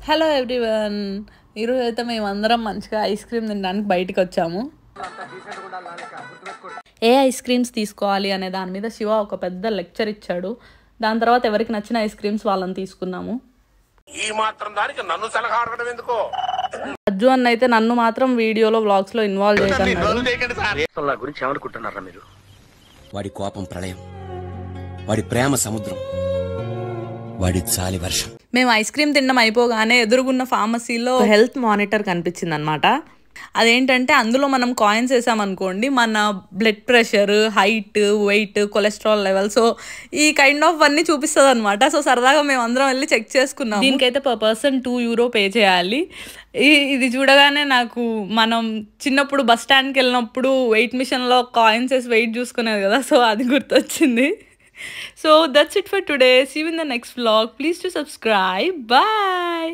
Hello everyone, ఈరోజు అయితే మేమందరం మంచిగా ఐస్ క్రీమ్ తినడానికి బయటికి వచ్చాము. ఏ ఐస్ క్రీమ్స్ తీసుకోవాలి అనే దాని మీద శివ ఒక పెద్ద లెక్చర్ ఇచ్చాడు. దాని తర్వాత ఎవరికి నచ్చిన ఐస్ క్రీమ్స్ వాళ్ళని తీసుకున్నాము. ఈ మాత్రం దానికి నన్ను సలహా అడగడం ఎందుకో. అజ్జు అన్న అయితే నన్ను మాత్రం వీడియోలో వ్లాగ్స్ లో ఇన్వాల్వ్ చేశాను. గురించి ఏమనుకుంటున్నారా మీరు? వాడి కోపం ప్రళయం, వాడి ప్రేమ సముద్రం, వాడి చాలి వర్షం. మేము ఐస్ క్రీమ్ తినడం అయిపోగానే ఎదురుగున్న ఫార్మసీలో హెల్త్ మానిటర్ కనిపించింది అనమాట. అదేంటంటే అందులో మనం కాయిన్స్ వేసామనుకోండి, మన blood pressure, height, weight, cholesterol level, so ఈ కైండ్ ఆఫ్ అన్నీ చూపిస్తుంది అనమాట. సో సరదాగా మేము అందరం వెళ్ళి చెక్ చేసుకున్నాం. దీనికైతే పర్ పర్సన్ €2 పే చేయాలి. ఇది చూడగానే నాకు మనం చిన్నప్పుడు బస్ స్టాండ్కి వెళ్ళినప్పుడు వెయిట్ మిషన్లో కాయిన్స్ వేసి వెయిట్ చూసుకునేది కదా, సో అది గుర్తొచ్చింది. So that's it for today. See you in the next vlog. Please do subscribe. Bye.